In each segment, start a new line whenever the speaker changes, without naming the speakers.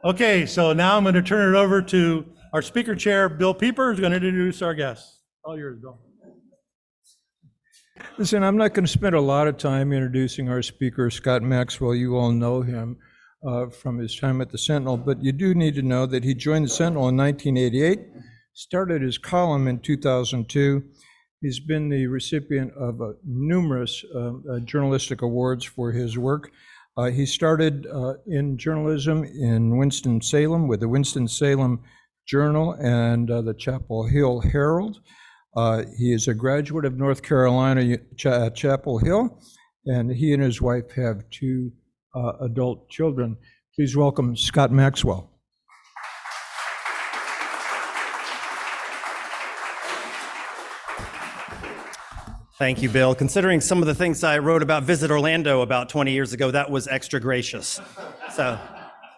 Okay, so now I'm going to turn it over to our speaker chair, Bill Pieper, who's going to introduce our guests. All yours, Bill.
Listen, I'm not going to spend a lot of time introducing our speaker, Scott Maxwell. You all know him from his time at the Sentinel, but you do need to know that he joined the Sentinel in 1988, started his column in 2002. He's been the recipient of numerous journalistic awards for his work. He started in journalism in Winston-Salem with the Winston-Salem Journal and the Chapel Hill Herald. He is a graduate of North Carolina Chapel Hill, and he and his wife have two adult children. Please welcome Scott Maxwell.
Thank you, Bill. Considering some of the things I wrote about Visit Orlando about 20 years ago, that was extra gracious. And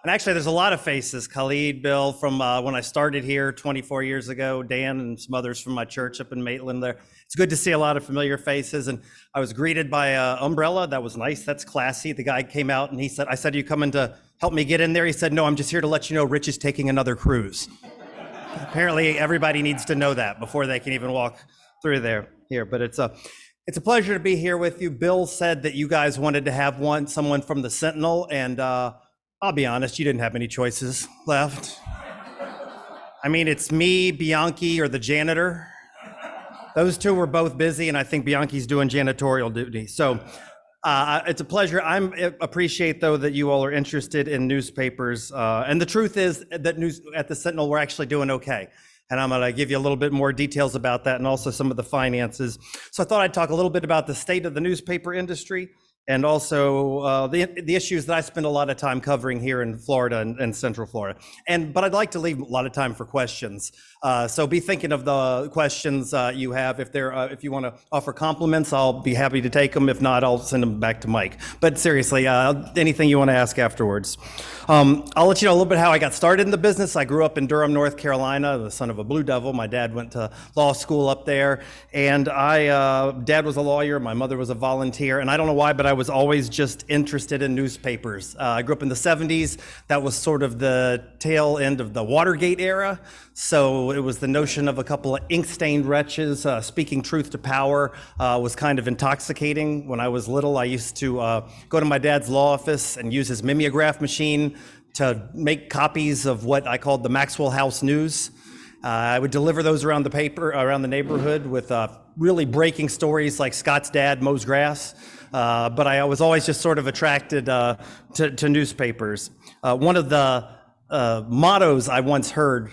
actually, there's a lot of faces. Khalid, Bill, from when I started here 24 years ago, Dan and some others from my church up in Maitland there. It's good to see a lot of familiar faces. And I was greeted by an umbrella. That was nice. That's classy. The guy came out and he said, I said, are you coming to help me get in there? He said, no, I'm just here to let you know Rich is taking another cruise. Apparently, everybody needs to know that before they can even walk through here. But it's a pleasure to be here with you. Bill said that you guys wanted to have someone from the Sentinel, and I'll be honest, you didn't have many choices left. I mean, it's me, Bianchi, or the janitor. Those two were both busy, and I think Bianchi's doing janitorial duty. So it's a pleasure. I appreciate, though, that you all are interested in newspapers. And the truth is that news at the Sentinel, we're actually doing okay. And I'm going to give you a little bit more details about that and also some of the finances. So I thought I'd talk a little bit about the state of the newspaper industry and also the issues that I spend a lot of time covering here in Florida and Central Florida. But I'd like to leave a lot of time for questions. So be thinking of the questions you have. If you want to offer compliments, I'll be happy to take them. If not, I'll send them back to Mike. But seriously, anything you want to ask afterwards. I'll let you know a little bit how I got started in the business. I grew up in Durham, North Carolina, the son of a Blue Devil. My dad went to law school up there, and dad was a lawyer, my mother was a volunteer, and I don't know why, but I was always just interested in newspapers. I grew up in the 70s. That was sort of the tail end of the Watergate era. So it was the notion of a couple of ink-stained wretches speaking truth to power was kind of intoxicating. When I was little, I used to go to my dad's law office and use his mimeograph machine to make copies of what I called the Maxwell House News. I would deliver those around the neighborhood with really breaking stories like Scott's dad mows grass. But I was always just sort of attracted to newspapers. One of the mottos I once heard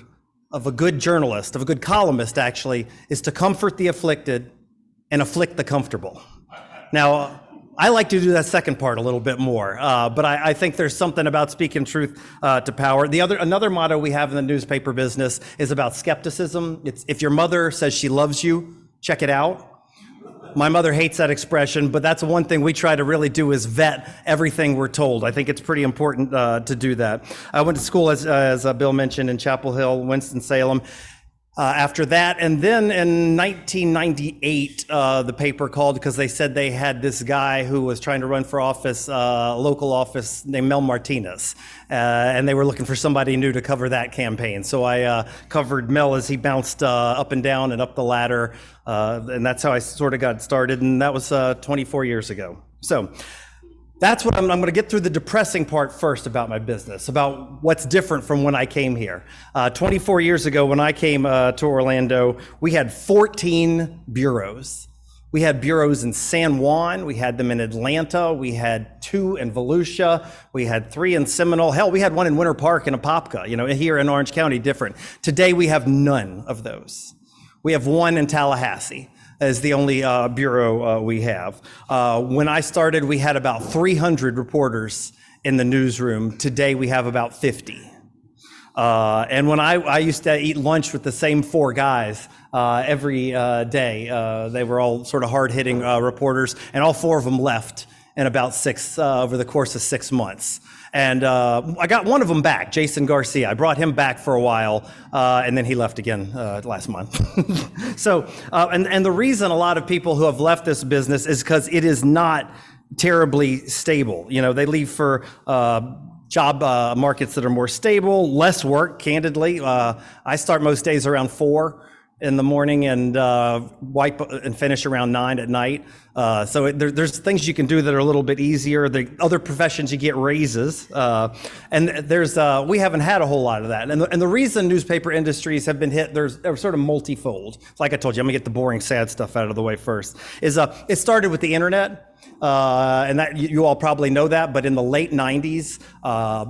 of a good journalist, of a good columnist actually, is to comfort the afflicted and afflict the comfortable. Now, I like to do that second part a little bit more, but I think there's something about speaking truth to power. Another motto we have in the newspaper business is about skepticism. It's if your mother says she loves you, check it out. My mother hates that expression, but that's one thing we try to really do is vet everything we're told. I think it's pretty important to do that. I went to school, as Bill mentioned, in Chapel Hill, Winston-Salem. After that, and then in 1998, the paper called because they said they had this guy who was trying to run for office, local office, named Mel Martinez, and they were looking for somebody new to cover that campaign. So I covered Mel as he bounced up and down and up the ladder, and that's how I sort of got started, and that was 24 years ago. So that's what I'm going to get through the depressing part first about my business, about what's different from when I came here. 24 years ago, when I came to Orlando, we had 14 bureaus. We had bureaus in San Juan, we had them in Atlanta, we had 2 in Volusia, we had 3 in Seminole. Hell, we had 1 in Winter Park and Apopka, here in Orange County, different. Today, we have none of those. We have 1 in Tallahassee. Is the only bureau we have. When I started, we had about 300 reporters in the newsroom. Today, we have about 50. And when I used to eat lunch with the same 4 guys every day, they were all sort of hard-hitting reporters, and all 4 of them left in about over the course of 6 months. And I got one of them back, Jason Garcia. I brought him back for a while, and then he left again last month. So, and the reason a lot of people who have left this business is because it is not terribly stable. They leave for job markets that are more stable, less work, candidly. I start most days around 4 in the morning and wipe and finish around 9 at night. So there's things you can do that are a little bit easier. The other professions you get raises, and we haven't had a whole lot of that. And the reason newspaper industries have been hit, they're sort of multifold. Like I told you, I'm gonna get the boring, sad stuff out of the way first. It started with the internet. And that you all probably know that, but in the late 90s,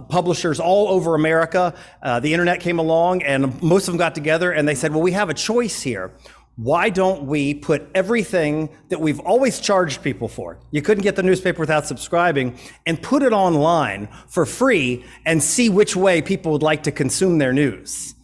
publishers all over America, the internet came along and most of them got together and they said, well, we have a choice here. Why don't we put everything that we've always charged people for? You couldn't get the newspaper without subscribing, and put it online for free and see which way people would like to consume their news.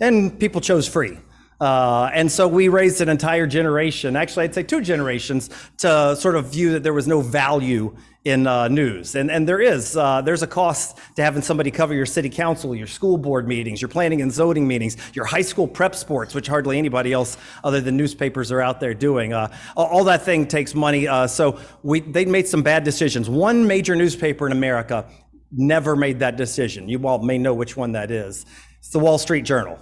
And people chose free. And so we raised an entire generation, actually I'd say 2 generations, to sort of view that there was no value in news. And there's a cost to having somebody cover your city council, your school board meetings, your planning and zoning meetings, your high school prep sports, which hardly anybody else other than newspapers are out there doing. All that thing takes money. So they made some bad decisions. One major newspaper in America never made that decision. You all may know which one that is. It's the Wall Street Journal.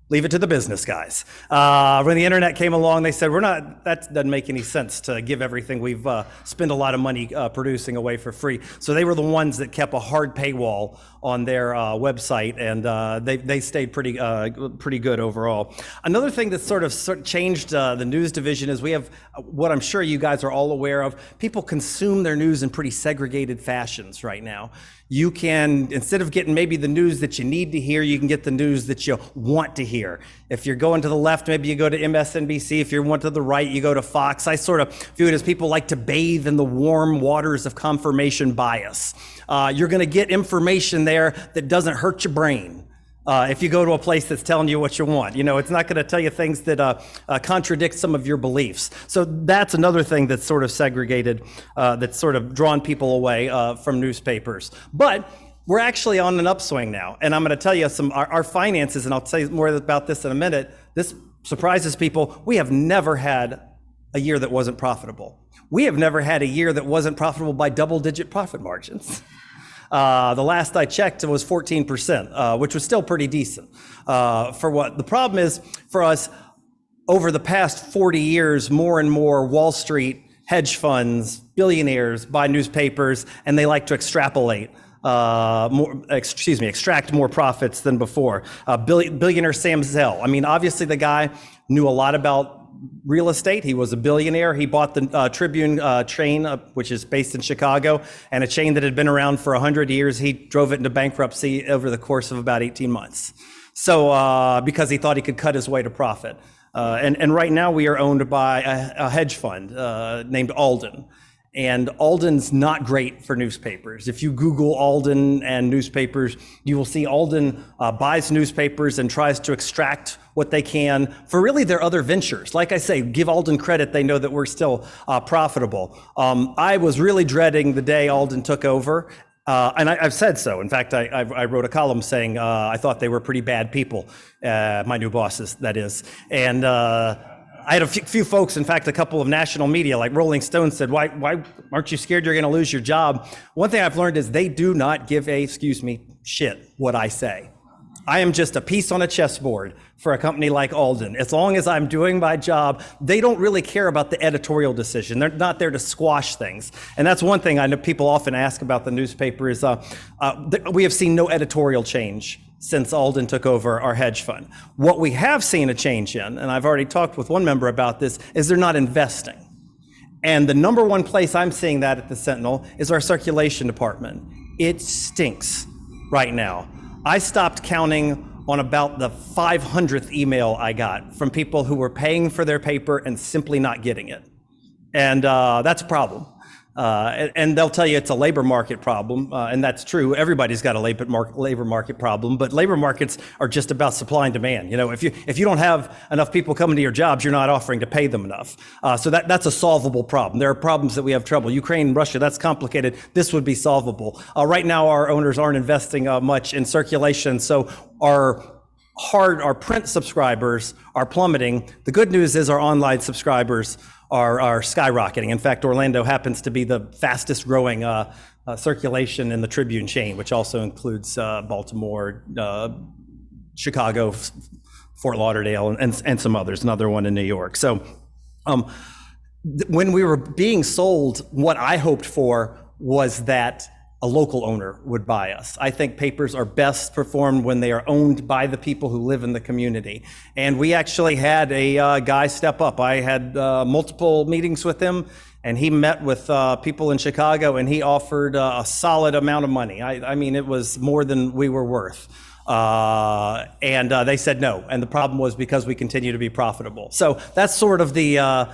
Leave it to the business guys. When the internet came along, they said, that doesn't make any sense to give everything we've spent a lot of money producing away for free. So they were the ones that kept a hard paywall on their website, and they stayed pretty good overall. Another thing that sort of changed the news division is we have what I'm sure you guys are all aware of. People consume their news in pretty segregated fashions right now. You can, instead of getting maybe the news that you need to hear, you can get the news that you want to hear. If you're going to the left, maybe you go to MSNBC. If you're going to the right, you go to Fox. I sort of view it as people like to bathe in the warm waters of confirmation bias. You're going to get information there that doesn't hurt your brain. If you go to a place that's telling you what you want, it's not going to tell you things that contradict some of your beliefs. So that's another thing that's sort of segregated, that's sort of drawn people away from newspapers. But we're actually on an upswing now, and I'm going to tell you our finances, and I'll tell you more about this in a minute. This surprises people. We have never had a year that wasn't profitable. We have never had a year that wasn't profitable by double-digit profit margins. The last I checked, it was 14%, which was still pretty decent. For what the problem is for us, over the past 40 years, more and more Wall Street, hedge funds, billionaires buy newspapers, and they like to extract more profits than before. Billionaire Sam Zell. I mean, obviously the guy knew a lot about real estate. He was a billionaire. He bought the Tribune chain, which is based in Chicago, and a chain that had been around for 100 years. He drove it into bankruptcy over the course of about 18 months. So because he thought he could cut his way to profit. And right now we are owned by a hedge fund named Alden. And Alden's not great for newspapers. If you Google Alden and newspapers, you will see Alden buys newspapers and tries to extract what they can for really their other ventures. Like I say, give Alden credit, they know that we're still profitable. I was really dreading the day Alden took over. And I've said so. In fact, I wrote a column saying I thought they were pretty bad people, my new bosses, that is. And I had a few folks, in fact, a couple of national media, like Rolling Stone, said, why aren't you scared you're going to lose your job? One thing I've learned is they do not give shit what I say. I am just a piece on a chessboard for a company like Alden. As long as I'm doing my job, they don't really care about the editorial decision. They're not there to squash things. And that's one thing I know people often ask about the newspaper is we have seen no editorial change since Alden took over our hedge fund. What we have seen a change in, and I've already talked with one member about this, is they're not investing. And the number one place I'm seeing that at the Sentinel is our circulation department. It stinks right now. I stopped counting on about the 500th email I got from people who were paying for their paper and simply not getting it. And that's a problem. And they'll tell you it's a labor market problem, and that's true. Everybody's got a labor market problem, but labor markets are just about supply and demand. If you don't have enough people coming to your jobs, you're not offering to pay them enough. So that's a solvable problem. There are problems that we have trouble. Ukraine, Russia, that's complicated. This would be solvable. Right now, our owners aren't investing much in circulation, so our print subscribers are plummeting. The good news is our online subscribers are skyrocketing. In fact, Orlando happens to be the fastest growing circulation in the Tribune chain, which also includes Baltimore, Chicago, Fort Lauderdale, and some others, another one in New York. So when we were being sold, what I hoped for was that a local owner would buy us. I think papers are best performed when they are owned by the people who live in the community. And we actually had a guy step up. I had multiple meetings with him, and he met with people in Chicago, and he offered a solid amount of money. I mean, it was more than we were worth. And they said no. And the problem was because we continue to be profitable. So that's sort of the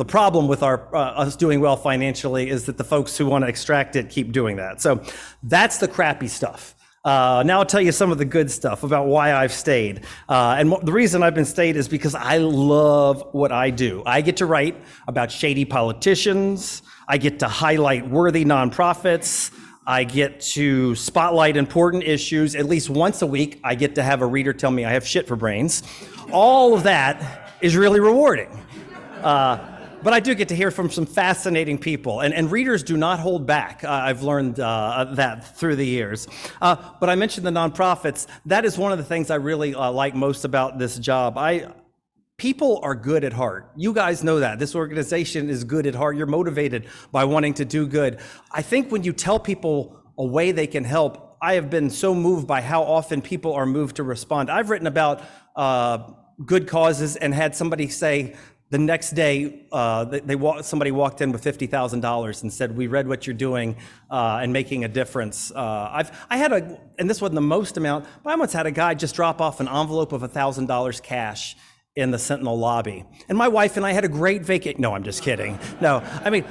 problem with us doing well financially, is that the folks who want to extract it keep doing that. So that's the crappy stuff. Now I'll tell you some of the good stuff about why I've stayed. And the reason I've been stayed is because I love what I do. I get to write about shady politicians. I get to highlight worthy nonprofits. I get to spotlight important issues. At least once a week, I get to have a reader tell me I have shit for brains. All of that is really rewarding. But I do get to hear from some fascinating people, and readers do not hold back. I've learned that through the years. But I mentioned the nonprofits. That is one of the things I really like most about this job. People are good at heart. You guys know that. This organization is good at heart. You're motivated by wanting to do good. I think when you tell people a way they can help, I have been so moved by how often people are moved to respond. I've written about good causes and had somebody say, the next day, somebody walked in with $50,000 and said, "We read what you're doing and making a difference." And this wasn't the most amount, but I once had a guy just drop off an envelope of $1,000 cash in the Sentinel lobby. And my wife and I had a great vacation. No, I'm just kidding. No, I mean,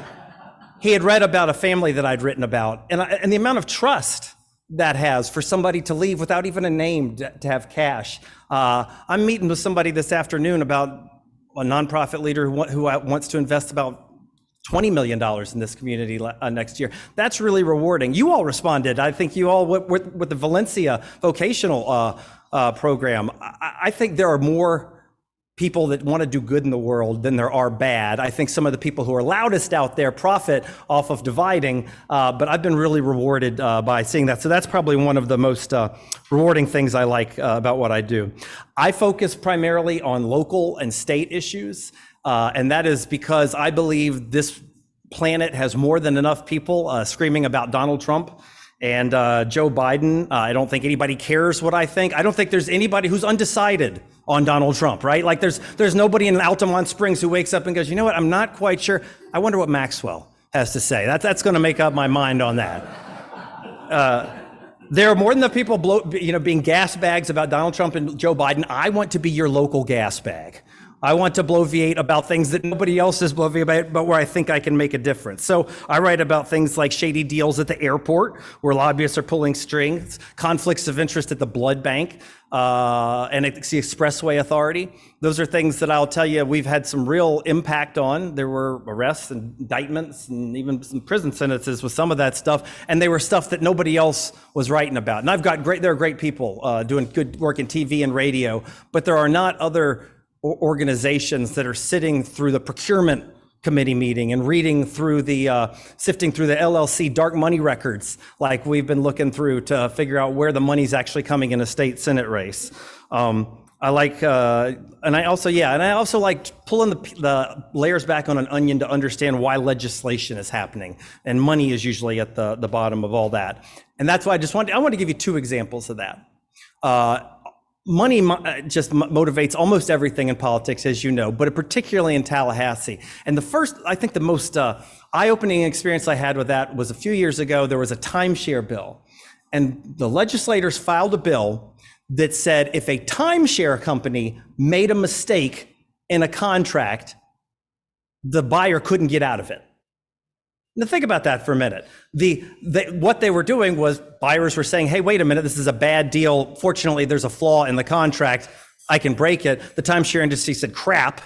he had read about a family that I'd written about, and the amount of trust that has for somebody to leave without even a name to have cash. I'm meeting with somebody this afternoon about a nonprofit leader who wants to invest about $20 million in this community next year. That's really rewarding. You all responded. I think you all, with the Valencia vocational program, I think there are more people that want to do good in the world than there are bad. I think some of the people who are loudest out there profit off of dividing, but I've been really rewarded by seeing that. So that's probably one of the most rewarding things I like about what I do. I focus primarily on local and state issues, and that is because I believe this planet has more than enough people screaming about Donald Trump and Joe Biden. I don't think anybody cares what I think. I don't think there's anybody who's undecided on Donald Trump, right? Like there's nobody in Altamont Springs who wakes up and goes, you know what, I'm not quite sure. I wonder what Maxwell has to say. That's going to make up my mind on that. There are more than the people being gas bags about Donald Trump and Joe Biden. I want to be your local gas bag. I want to bloviate about things that nobody else is bloviating about, but where I think I can make a difference. So I write about things like shady deals at the airport, where lobbyists are pulling strings, conflicts of interest at the blood bank, and it's the Expressway Authority. Those are things that I'll tell you we've had some real impact on. There were arrests and indictments and even some prison sentences with some of that stuff, and they were stuff that nobody else was writing about. And there are great people doing good work in TV and radio, but there are not other organizations that are sitting through the procurement committee meeting and reading through sifting through the LLC dark money records like we've been looking through to figure out where the money's actually coming in a state Senate race. I like, and I also like pulling the layers back on an onion to understand why legislation is happening, and money is usually at the bottom of all that. And that's why I want to give you two examples of that. Money just motivates almost everything in politics, as you know, but particularly in Tallahassee. And I think the most eye-opening experience I had with that was a few years ago. There was a timeshare bill, and the legislators filed a bill that said if a timeshare company made a mistake in a contract, the buyer couldn't get out of it. Now think about that for a minute. What they were doing was buyers were saying, hey, wait a minute, this is a bad deal. Fortunately, there's a flaw in the contract. I can break it. The timeshare industry said, crap,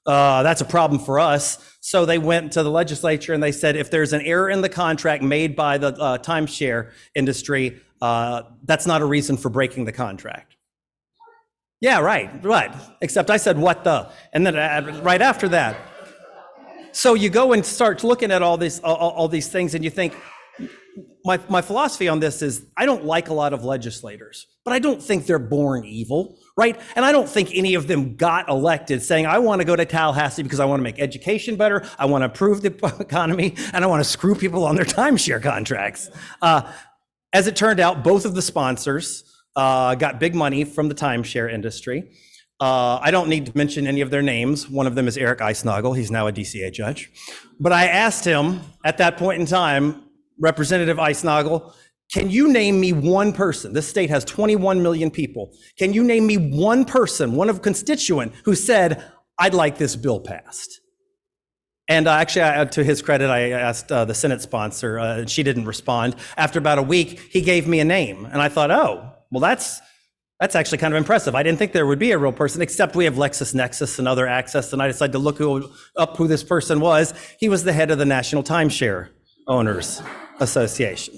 that's a problem for us. So they went to the legislature and they said, if there's an error in the contract made by the timeshare industry, that's not a reason for breaking the contract. Yeah, right. Except I said, what the? And then right after that, So you go and start looking at all these things, and you think, my philosophy on this is I don't like a lot of legislators, but I don't think they're born evil, right? And I don't think any of them got elected saying, I want to go to Tallahassee because I want to make education better, I want to improve the economy, and I want to screw people on their timeshare contracts. As it turned out, both of the sponsors got big money from the timeshare industry. I don't need to mention any of their names. One of them is Eric Eisnagel. He's now a DCA judge. But I asked him at that point in time, Representative Eisnagel, can you name me one person? This state has 21 million people. Can you name me one person, one of constituent, who said, I'd like this bill passed? And actually, to his credit, I asked the Senate sponsor, and she didn't respond. After about a week, he gave me a name. And I thought, oh, well, that's actually kind of impressive. I didn't think there would be a real person, except we have LexisNexis and other access. And I decided to look up who this person was. He was the head of the National Timeshare Owners Association.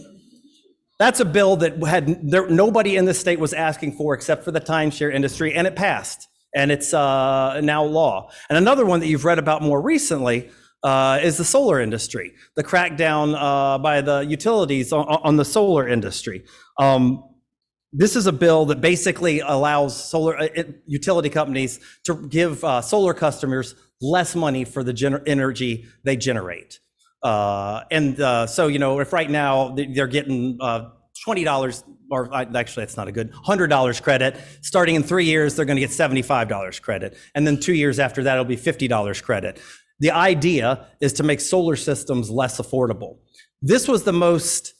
That's a bill that nobody in the state was asking for except for the timeshare industry, and it passed, and it's now law. And another one that you've read about more recently is the solar industry, the crackdown by the utilities on the solar industry. This is a bill that basically allows utility companies to give solar customers less money for the energy they generate. So, if right now they're getting $20, or actually that's not a good, $100 credit, starting in 3 years, they're going to get $75 credit. And then 2 years after that, it'll be $50 credit. The idea is to make solar systems less affordable. This was the most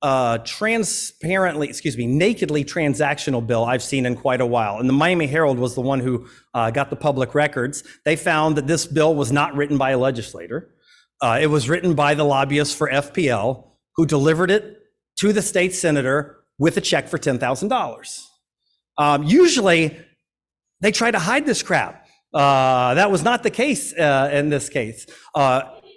nakedly transactional bill I've seen in quite a while. And the Miami Herald was the one who got the public records. They found that this bill was not written by a legislator. It was written by the lobbyists for FPL, who delivered it to the state senator with a check for $10,000. Usually, they try to hide this crap. That was not the case in this case.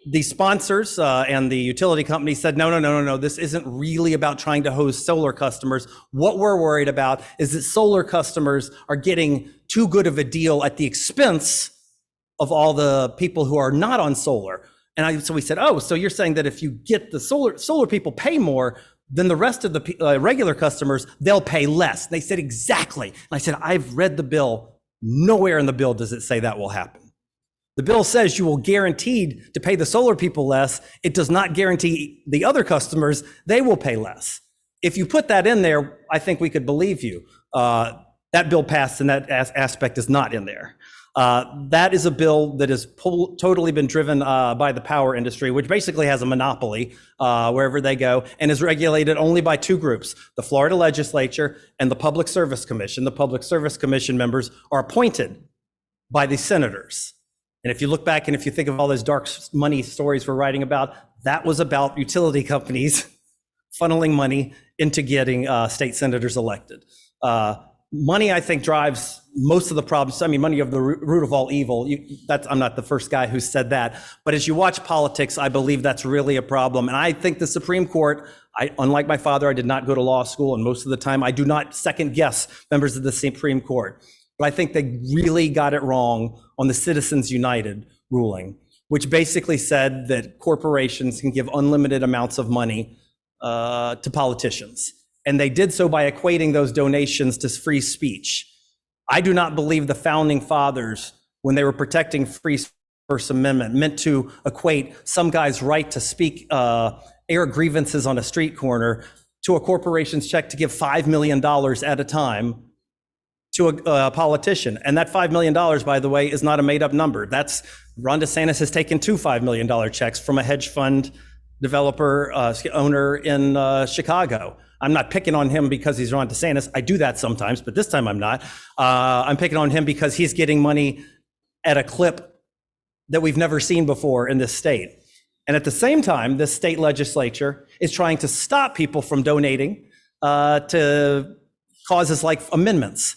The sponsors and the utility company said, no, this isn't really about trying to host solar customers. What we're worried about is that solar customers are getting too good of a deal at the expense of all the people who are not on solar. And so we said, oh, so you're saying that if you get the solar people pay more than the rest of the regular customers, they'll pay less. And they said, exactly. And I said, I've read the bill. Nowhere in the bill does it say that will happen. The bill says you will guaranteed to pay the solar people less. It does not guarantee the other customers they will pay less. If you put that in there, I think we could believe you. That bill passed, and that aspect is not in there. That is a bill that has totally been driven by the power industry, which basically has a monopoly wherever they go, and is regulated only by two groups, the Florida legislature and the Public Service Commission. The Public Service Commission members are appointed by the senators. And if you look back and if you think of all those dark money stories we're writing about, that was about utility companies funneling money into getting state senators elected. Money, I think, drives most of the problems. I mean, money of the root of all evil. I'm not the first guy who said that. But as you watch politics, I believe that's really a problem. And I think the Supreme Court, unlike my father, I did not go to law school. And most of the time, I do not second guess members of the Supreme Court. But I think they really got it wrong on the Citizens United ruling, which basically said that corporations can give unlimited amounts of money to politicians. And they did so by equating those donations to free speech. I do not believe the founding fathers, when they were protecting free First Amendment, meant to equate some guy's right to speak, air grievances on a street corner, to a corporation's check to give $5 million at a time to a politician. And that $5 million, by the way, is not a made-up number. Ron DeSantis has taken two $5 million checks from a hedge fund developer owner in Chicago. I'm not picking on him because he's Ron DeSantis. I do that sometimes, but this time I'm not. I'm picking on him because he's getting money at a clip that we've never seen before in this state. And at the same time, this state legislature is trying to stop people from donating to causes like amendments.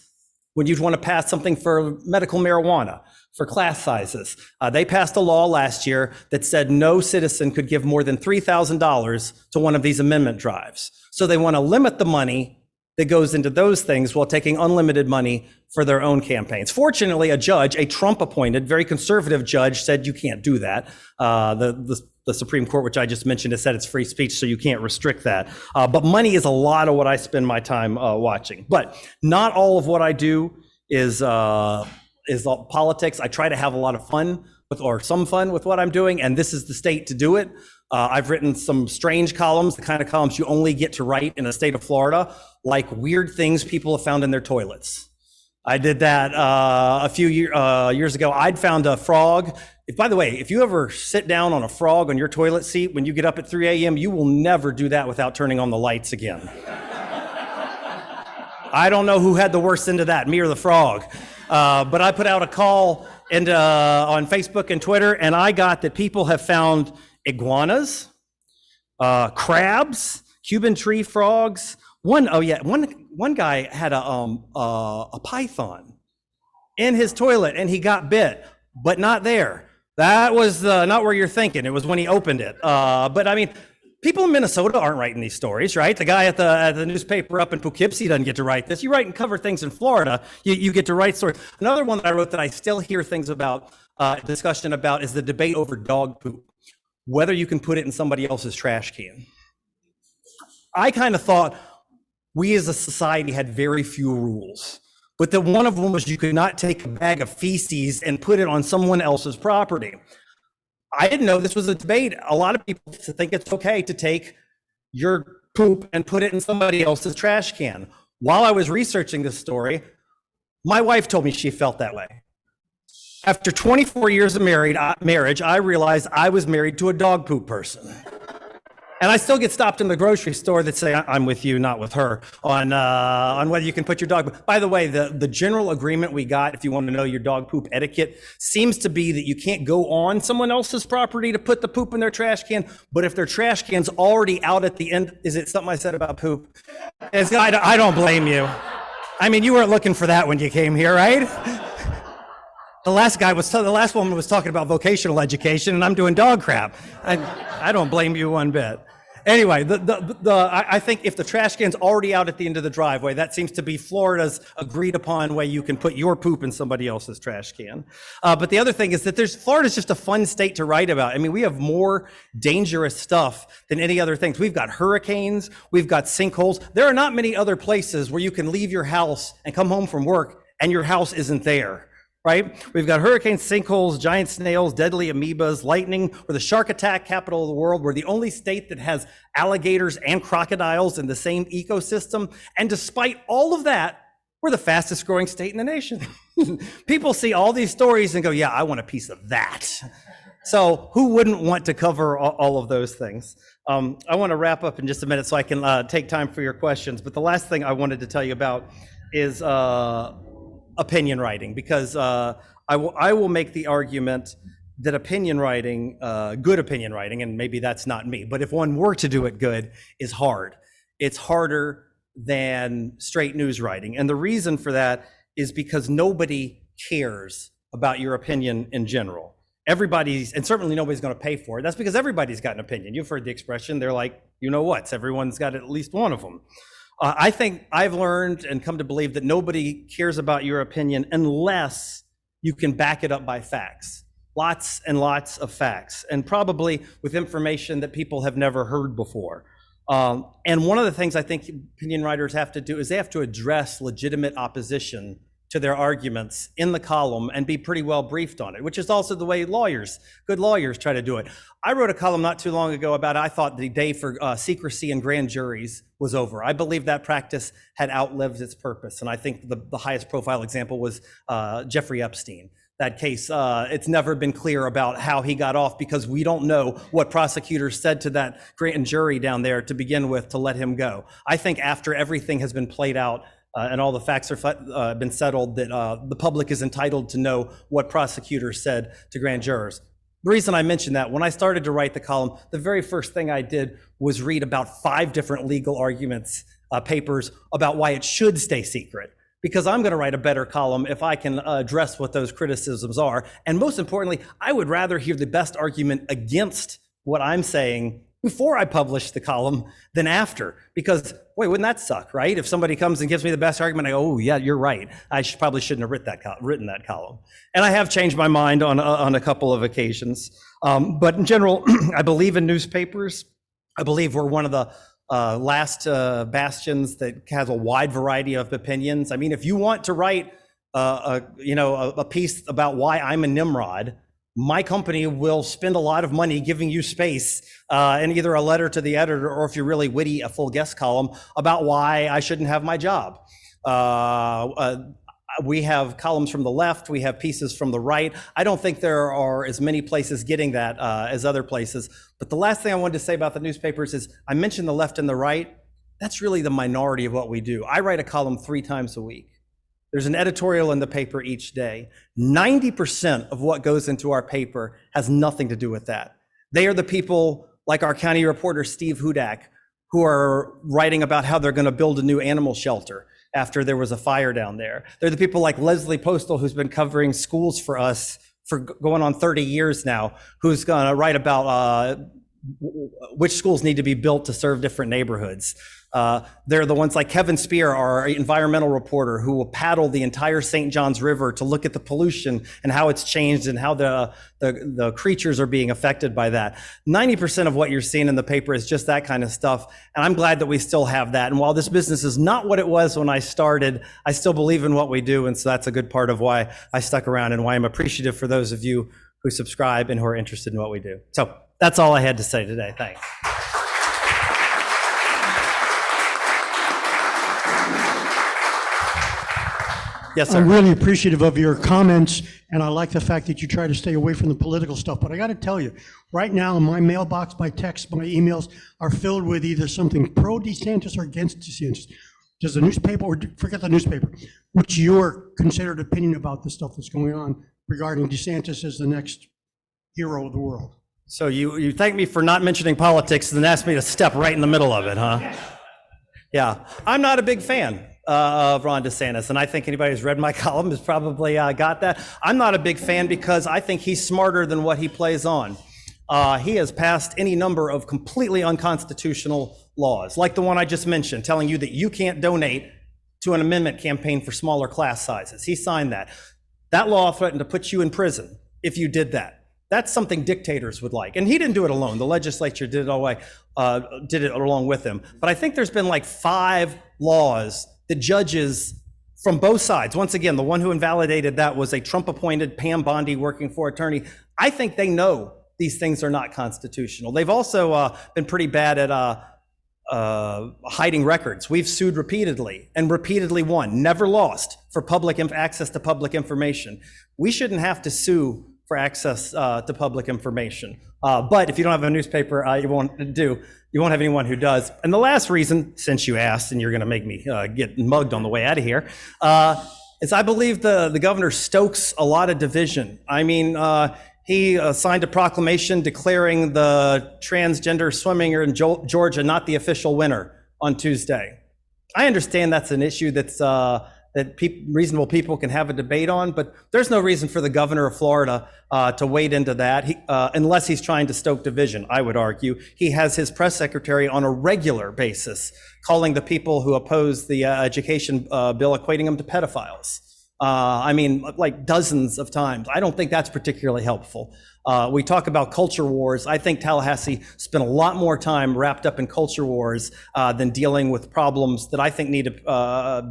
When you'd want to pass something for medical marijuana, for class sizes. They passed a law last year that said no citizen could give more than $3,000 to one of these amendment drives. So they want to limit the money that goes into those things while taking unlimited money for their own campaigns. Fortunately, a judge, a Trump-appointed, very conservative judge, said you can't do that. The Supreme Court, which I just mentioned, has said it's free speech, so you can't restrict that. But money is a lot of what I spend my time watching. But not all of what I do is politics. I try to have a lot of fun or some fun with what I'm doing, and this is the state to do it. I've written some strange columns, the kind of columns you only get to write in the state of Florida, like weird things people have found in their toilets. I did that a few years ago. I'd found a frog. By the way, if you ever sit down on a frog on your toilet seat when you get up at 3 a.m., you will never do that without turning on the lights again. I don't know who had the worst end of that, me or the frog. But I put out a call on Facebook and Twitter, and I got that people have found iguanas, crabs, Cuban tree frogs. One guy had a python in his toilet, and he got bit, but not there. That was not where you're thinking. It was when he opened it. But I mean, people in Minnesota aren't writing these stories, right? The guy at the newspaper up in Poughkeepsie doesn't get to write this. You write and cover things in Florida, you get to write stories. Another one that I wrote that I still hear things about, discussion about, is the debate over dog poop, whether you can put it in somebody else's trash can. I kind of thought we as a society had very few rules, but that one of them was you could not take a bag of feces and put it on someone else's property. I didn't know this was a debate. A lot of people think it's okay to take your poop and put it in somebody else's trash can. While I was researching this story, my wife told me she felt that way. After 24 years of marriage, I realized I was married to a dog poop person. And I still get stopped in the grocery store that say, I'm with you, not with her, on whether you can put your dog. By the way, the general agreement we got, if you want to know your dog poop etiquette, seems to be that you can't go on someone else's property to put the poop in their trash can, but if their trash can's already out at the end, is it something I said about poop? I don't blame you. I mean, you weren't looking for that when you came here, right? The last woman was talking about vocational education, and I'm doing dog crap. I don't blame you one bit. Anyway, I think if the trash can's already out at the end of the driveway, that seems to be Florida's agreed upon way you can put your poop in somebody else's trash can. But the other thing is that Florida's just a fun state to write about. I mean, we have more dangerous stuff than any other things. We've got hurricanes, we've got sinkholes. There are not many other places where you can leave your house and come home from work and your house isn't there. Right? We've got hurricanes, sinkholes, giant snails, deadly amoebas, lightning. We're the shark attack capital of the world. We're the only state that has alligators and crocodiles in the same ecosystem. And despite all of that, we're the fastest growing state in the nation. People see all these stories and go, yeah, I want a piece of that. So who wouldn't want to cover all of those things? I want to wrap up in just a minute so I can take time for your questions. But the last thing I wanted to tell you about is opinion writing, because I will make the argument that opinion writing, good opinion writing, and maybe that's not me, but if one were to do it good, is hard. It's harder than straight news writing. And the reason for that is because nobody cares about your opinion in general. Everybody's, and certainly nobody's going to pay for it. That's because everybody's got an opinion. You've heard the expression, they're like, you know what, everyone's got at least one of them. I think I've learned and come to believe that nobody cares about your opinion unless you can back it up by facts. Lots and lots of facts, and probably with information that people have never heard before. And one of the things I think opinion writers have to do is they have to address legitimate opposition to their arguments in the column and be pretty well briefed on it, which is also the way good lawyers try to do it. I wrote a column not too long ago about I thought the day for secrecy in grand juries was over. I believe that practice had outlived its purpose. And I think the highest profile example was Jeffrey Epstein. That case, it's never been clear about how he got off because we don't know what prosecutors said to that grand jury down there to begin with to let him go. I think after everything has been played out, and all the facts are been settled, that the public is entitled to know what prosecutors said to grand jurors. The reason I mentioned that, when I started to write the column, the very first thing I did was read about 5 different legal arguments, papers about why it should stay secret. Because I'm going to write a better column if I can address what those criticisms are. And most importantly, I would rather hear the best argument against what I'm saying before I published the column than after, because wait, wouldn't that suck, right? If somebody comes and gives me the best argument, I go, oh yeah, you're right. I probably shouldn't have written that column. And I have changed my mind on a couple of occasions. But in general, I believe in newspapers. I believe we're one of the last bastions that has a wide variety of opinions. I mean, if you want to write a piece about why I'm a Nimrod, my company will spend a lot of money giving you space in either a letter to the editor, or if you're really witty, a full guest column about why I shouldn't have my job. We have columns from the left, we have pieces from the right. I don't think there are as many places getting that as other places. But the last thing I wanted to say about the newspapers is, I mentioned the left and the right. That's really the minority of what we do. I write a column 3 times a week. There's an editorial in the paper each day. 90% of what goes into our paper has nothing to do with that. They are the people like our county reporter, Steve Hudak, who are writing about how they're going to build a new animal shelter after there was a fire down there. They're the people like Leslie Postal, who's been covering schools for us for going on 30 years now, who's going to write about which schools need to be built to serve different neighborhoods. They're the ones like Kevin Spear, our environmental reporter, who will paddle the entire St. Johns River to look at the pollution and how it's changed and how the creatures are being affected by that. 90% of what you're seeing in the paper is just that kind of stuff. And I'm glad that we still have that. And while this business is not what it was when I started, I still believe in what we do. And so that's a good part of why I stuck around and why I'm appreciative for those of you who subscribe and who are interested in what we do. So that's all I had to say today. Thanks. Yes, sir.
I'm really appreciative of your comments, and I like the fact that you try to stay away from the political stuff. But I got to tell you, right now in my mailbox, my texts, my emails are filled with either something pro DeSantis or against DeSantis. Does the newspaper, or forget the newspaper, what's your considered opinion about the stuff that's going on regarding DeSantis as the next hero of the world?
So you thank me for not mentioning politics and then ask me to step right in the middle of it, huh? Yeah, I'm not a big fan of Ron DeSantis, and I think anybody who's read my column has probably got that. I'm not a big fan because I think he's smarter than what he plays on. He has passed any number of completely unconstitutional laws, like the one I just mentioned, telling you that you can't donate to an amendment campaign for smaller class sizes. He signed that. That law threatened to put you in prison if you did that. That's something dictators would like. And he didn't do it alone. The legislature did it along with him. But I think there's been like 5 laws that judges from both sides, once again, the one who invalidated that was a Trump-appointed Pam Bondi working for attorney. I think they know these things are not constitutional. They've also been pretty bad at hiding records. We've sued repeatedly and repeatedly won, never lost for public access to public information. We shouldn't have to sue for access to public information. But if you don't have a newspaper, you won't have anyone who does. And the last reason, since you asked, and you're gonna make me get mugged on the way out of here, is I believe the governor stokes a lot of division. I mean, he signed a proclamation declaring the transgender swimming in Georgia not the official winner on Tuesday. I understand that's an issue that's reasonable people can have a debate on, but there's no reason for the governor of Florida to wade into that unless he's trying to stoke division, I would argue. He has his press secretary on a regular basis calling the people who oppose the education bill, equating them to pedophiles. I mean, like dozens of times. I don't think that's particularly helpful. We talk about culture wars. I think Tallahassee spent a lot more time wrapped up in culture wars than dealing with problems that I think need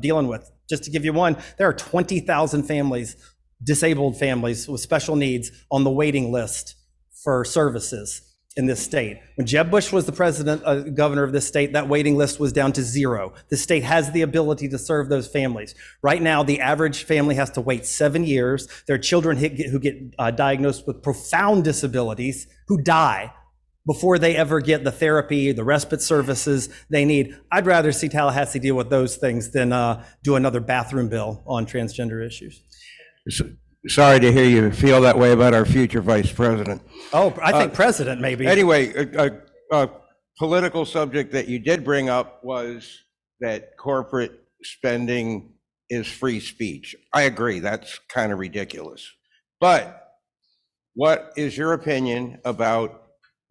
dealing with. Just to give you one, there are 20,000 families, disabled families with special needs on the waiting list for services in this state. When Jeb Bush was the governor of this state, that waiting list was down to 0. The state has the ability to serve those families. Right now, the average family has to wait 7 years. There are children who get diagnosed with profound disabilities who die before they ever get the therapy, the respite services they need. I'd rather see Tallahassee deal with those things than do another bathroom bill on transgender issues.
Sorry to hear you feel that way about our future vice president.
Oh, I think president maybe.
Anyway, a political subject that you did bring up was that corporate spending is free speech. I agree, that's kind of ridiculous. But what is your opinion about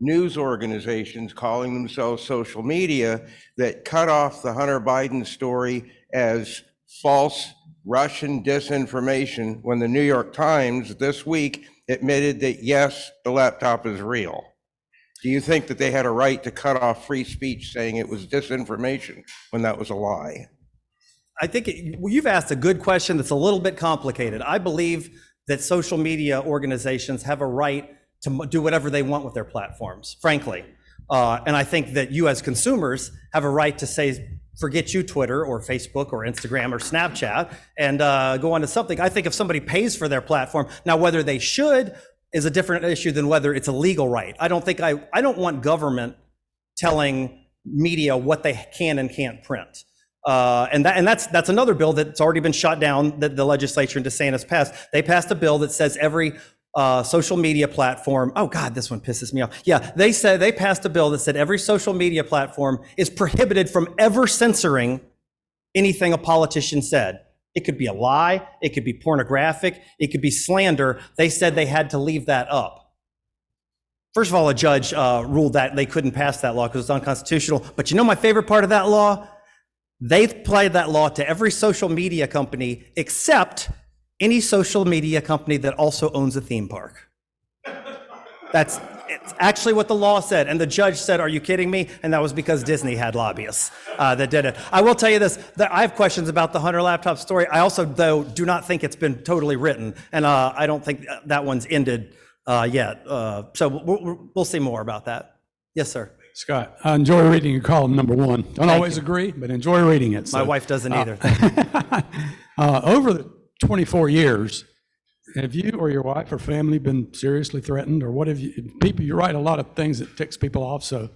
news organizations calling themselves social media that cut off the Hunter Biden story as false Russian disinformation when the New York Times this week admitted that, yes, the laptop is real. Do you think that they had a right to cut off free speech saying it was disinformation when that was a lie?
I think you've asked a good question that's a little bit complicated. I believe that social media organizations have a right to do whatever they want with their platforms, frankly. And I think that you as consumers have a right to say, forget you, Twitter or Facebook or Instagram or Snapchat, and go on to something. I think if somebody pays for their platform, now whether they should is a different issue than whether it's a legal right. I don't want government telling media what they can and can't print. And that's another bill that's already been shot down that the legislature in DeSantis passed. They passed a bill that says every social media platform, oh God, this one pisses me off. Yeah, they passed a bill that said every social media platform is prohibited from ever censoring anything a politician said. It could be a lie, it could be pornographic, it could be slander. They said they had to leave that up. First of all, a judge ruled that they couldn't pass that law because it's unconstitutional. But you know my favorite part of that law? They applied that law to every social media company except any social media company that also owns a theme park. It's actually what the law said. And the judge said, are you kidding me? And that was because Disney had lobbyists that did it. I will tell you this, that I have questions about the Hunter laptop story. I also, though, do not think it's been totally written. And I don't think that one's ended yet. So we'll see more about that. Yes, sir.
Scott, I enjoy reading your column, number one. Don't
Thank
always
you.
agree, but enjoy reading it.
My
So,
wife doesn't either.
over the 24 years, have you or your wife or family been seriously threatened, or what have you, people, you write a lot of things that ticks people off, so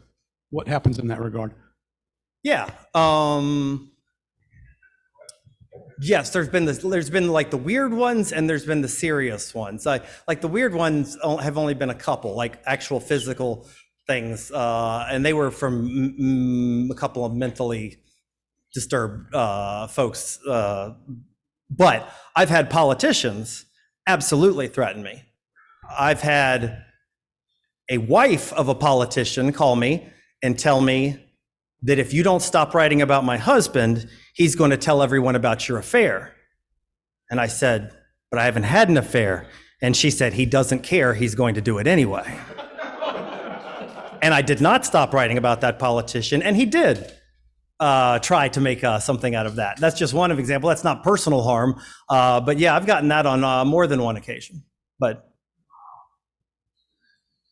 what happens in that regard?
Yeah. Yes, there's been like the weird ones and there's been the serious ones. Like the weird ones have only been a couple, like actual physical things, and they were from a couple of mentally disturbed folks. But I've had politicians absolutely threaten me. I've had a wife of a politician call me and tell me that if you don't stop writing about my husband, he's going to tell everyone about your affair. And I said, but I haven't had an affair. And she said, he doesn't care, he's going to do it anyway. And I did not stop writing about that politician, and he did try to make something out of that. That's just one example. That's not personal harm, but yeah, I've gotten that on more than one occasion. But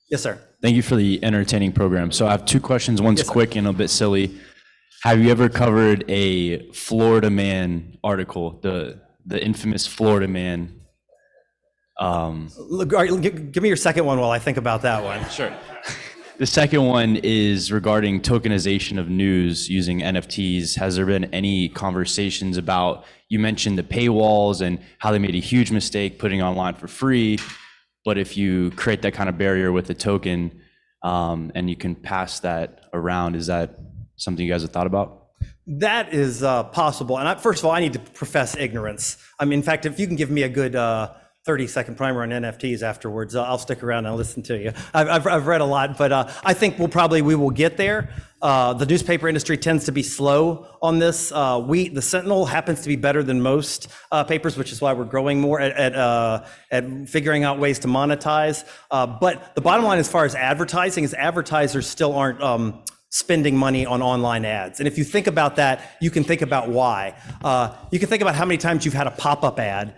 yes, sir.
Thank you for the entertaining program. So I have two questions. One's
Yes, sir.
quick and a bit silly. Have you ever covered a Florida Man article, the infamous Florida Man?
Look, all right, give me your second one while I think about that one.
Sure. The second one is regarding tokenization of news using NFTs. Has there been any conversations about, you mentioned the paywalls and how they made a huge mistake putting online for free, but if you create that kind of barrier with a token and you can pass that around, is that something you guys have thought about?
That is possible. And first of all, I need to profess ignorance. I mean, in fact, if you can give me a good 30-second primer on NFTs afterwards, I'll stick around and listen to you. I've read a lot, but I think we will get there. The newspaper industry tends to be slow on this. The Sentinel happens to be better than most papers, which is why we're growing more at figuring out ways to monetize. But the bottom line as far as advertising is advertisers still aren't spending money on online ads. And if you think about that, you can think about why. You can think about how many times you've had a pop-up ad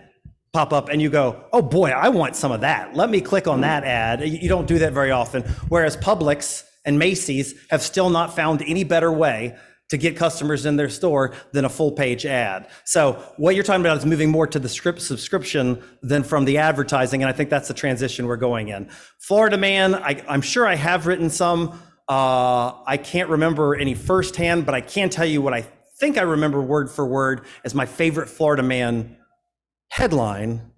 pop up and you go, oh boy, I want some of that. Let me click on that ad. You don't do that very often. Whereas Publix and Macy's have still not found any better way to get customers in their store than a full page ad. So what you're talking about is moving more to the subscription than from the advertising. And I think that's the transition we're going in. Florida Man, I'm sure I have written some. I can't remember any firsthand, but I can tell you what I think I remember word for word as my favorite Florida Man headline.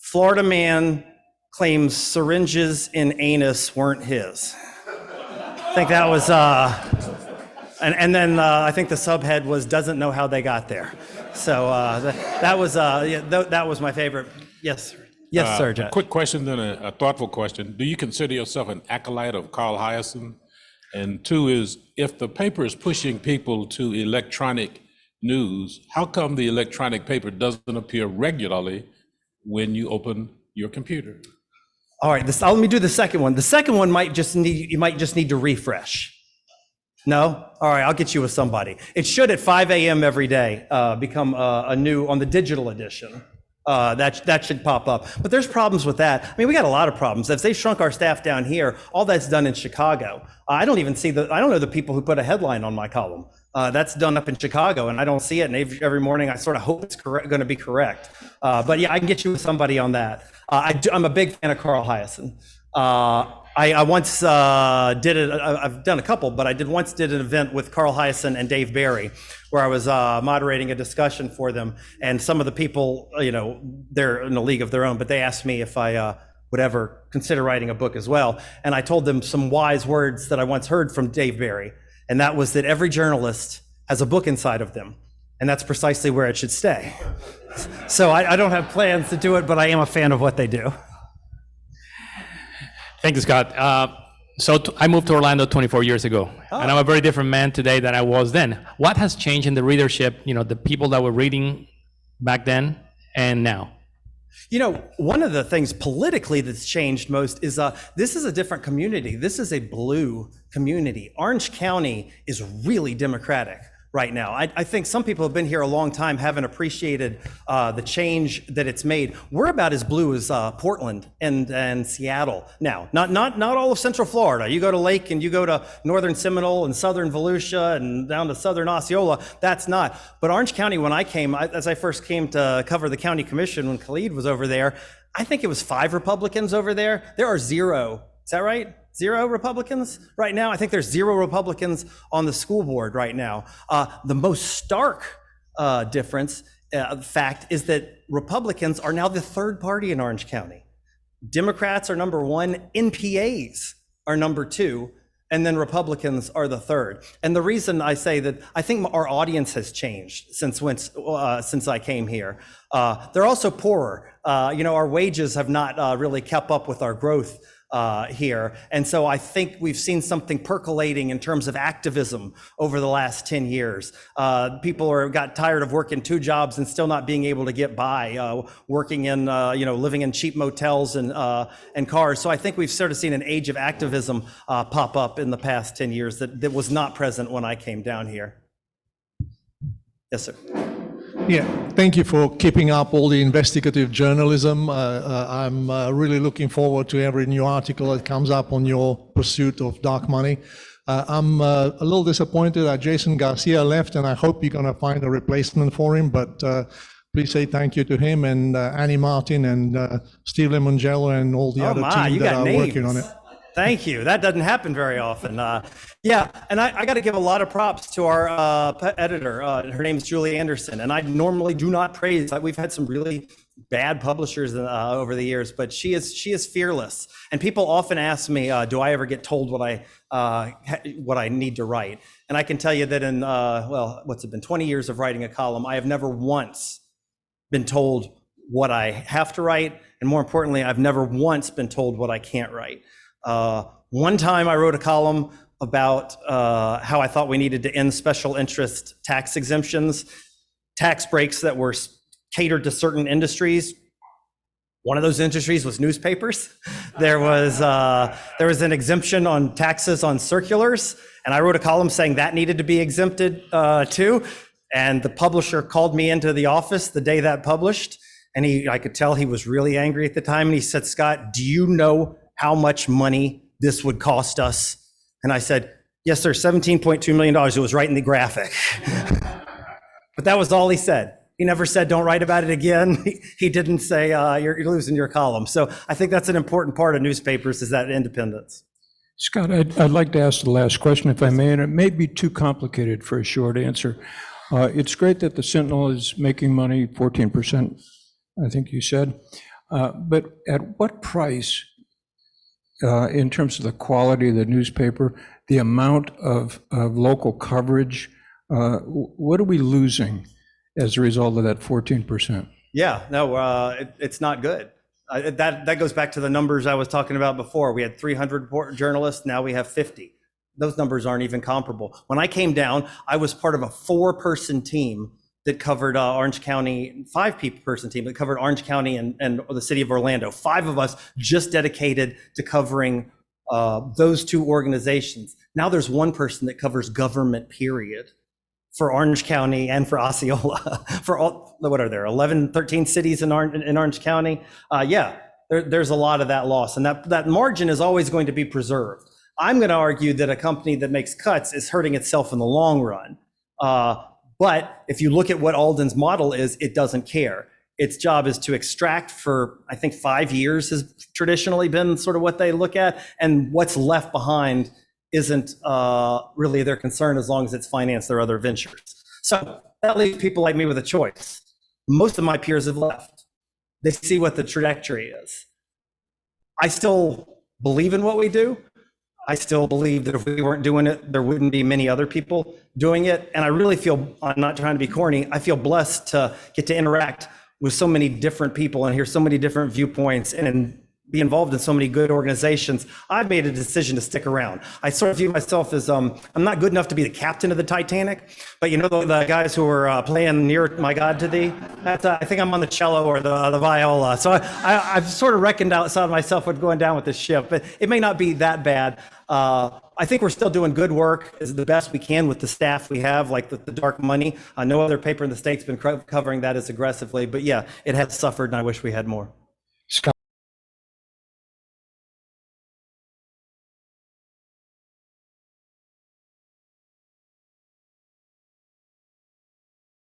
Florida Man claims syringes in anus weren't his. I think that was, and then I think the subhead was doesn't know how they got there. So that was my favorite. Yes, sir. Yes, sir,
A
Judge.
quick question, then a thoughtful question. Do you consider yourself an acolyte of Carl Hiaasen? And two is, if the paper is pushing people to electronic news, how come the electronic paper doesn't appear regularly when you open your computer?
All right, let me do the second one. The second one you might just need to refresh. No? All right, I'll get you with somebody. It should at 5 a.m. every day become a new, on the digital edition. That should pop up. But there's problems with that. I mean, we got a lot of problems. If they shrunk our staff down here, all that's done in Chicago. I don't know the people who put a headline on my column. That's done up in Chicago, and I don't see it. And every morning I sort of hope it's going to be correct. But yeah, I can get you with somebody on that. I'm a big fan of Carl Hiaasen. I once did it. I've done a couple, but I once did an event with Carl Hiaasen and Dave Barry, where I was moderating a discussion for them. And some of the people, they're in a league of their own, but they asked me if I would ever consider writing a book as well. And I told them some wise words that I once heard from Dave Barry, and that was that every journalist has a book inside of them, and that's precisely where it should stay. So I don't have plans to do it, but I am a fan of what they do.
Thank you, Scott. I moved to Orlando 24 years ago, and I'm a very different man today than I was then. What has changed in the readership, the people that were reading back then and now?
One of the things politically that's changed most is this is a different community. This is a blue community. Orange County is really Democratic right now. I think some people have been here a long time, haven't appreciated the change that it's made. We're about as blue as Portland and Seattle now. Not all of Central Florida. You go to Lake and you go to northern Seminole and southern Volusia and down to southern Osceola. That's not. But Orange County, when I came, as I first came to cover the county commission when Khalid was over there, I think it was 5 Republicans over there. There are 0. Is that right? 0 Republicans right now? I think there's 0 Republicans on the school board right now. The most stark fact is that Republicans are now the 3rd party in Orange County. Democrats are number 1, NPAs are number 2, and then Republicans are the 3rd. And the reason I say that, I think our audience has changed since I came here. They're also poorer. Our wages have not really kept up with our growth here. And so I think we've seen something percolating in terms of activism over the last 10 years. People got tired of working 2 jobs and still not being able to get by, working in, living in cheap motels and cars. So I think we've sort of seen an age of activism pop up in the past 10 years that was not present when I came down here. Yes, sir.
Yeah, thank you for keeping up all the investigative journalism. I'm really looking forward to every new article that comes up on your pursuit of dark money. I'm a little disappointed that Jason Garcia left, and I hope you're going to find a replacement for him, but please say thank you to him and Annie Martin and Steve Lemongello and all the other team that are working on it.
Thank you. That doesn't happen very often. Yeah, and I got to give a lot of props to our editor. Her name is Julie Anderson, and I normally do not praise. We've had some really bad publishers over the years, but she is fearless. And people often ask me, do I ever get told what I need to write? And I can tell you that in what's it been, 20 years of writing a column, I have never once been told what I have to write, and more importantly, I've never once been told what I can't write. One time I wrote a column about how I thought we needed to end special interest tax exemptions, tax breaks that were catered to certain industries. One of those industries was newspapers. There was an exemption on taxes on circulars, and I wrote a column saying that needed to be exempted too. And the publisher called me into the office the day that published, and I could tell he was really angry at the time, and he said, "Scott, do you know how much money this would cost us?" And I said, "Yes, sir, $17.2 million. It was right in the graphic." But that was all he said. He never said, "Don't write about it again." He didn't say, you're losing your column. So I think that's an important part of newspapers, is that independence.
Scott, I'd like to ask the last question, if I may, and it may be too complicated for a short answer. It's great that the Sentinel is making money, 14%, I think you said. But at what price, in terms of the quality of the newspaper, the amount of local coverage, what are we losing as a result of that 14%?
Yeah, no, it's not good. That goes back to the numbers I was talking about before. We had 300 journalists, now we have 50. Those numbers aren't even comparable. When I came down, I was part of a 4-person team that covered Orange County, 5-person team that covered Orange County and the city of Orlando. 5 of us just dedicated to covering those 2 organizations. Now there's 1 person that covers government, period, for Orange County and for Osceola. For all, what are there, 11, 13 cities in Orange County? There's a lot of that loss, and that margin is always going to be preserved. I'm going to argue that a company that makes cuts is hurting itself in the long run. But if you look at what Alden's model is, it doesn't care. Its job is to extract for, I think 5 years has traditionally been sort of what they look at. And what's left behind isn't really their concern as long as it's financed their other ventures. So that leaves people like me with a choice. Most of my peers have left. They see what the trajectory is. I still believe in what we do. I still believe that if we weren't doing it, there wouldn't be many other people doing it. And I really feel, I'm not trying to be corny, I feel blessed to get to interact with so many different people and hear so many different viewpoints and be involved in so many good organizations. I've made a decision to stick around. I sort of view myself as, I'm not good enough to be the captain of the Titanic, but you know the guys who are playing Near My God to Thee? That's, I think I'm on the cello or the viola. So I've sort of reckoned outside myself what's going down with this ship, but it may not be that bad. I think we're still doing good work, is the best we can with the staff we have, like the dark money. No other paper in the state's been covering that as aggressively, but yeah, it has suffered and I wish we had more.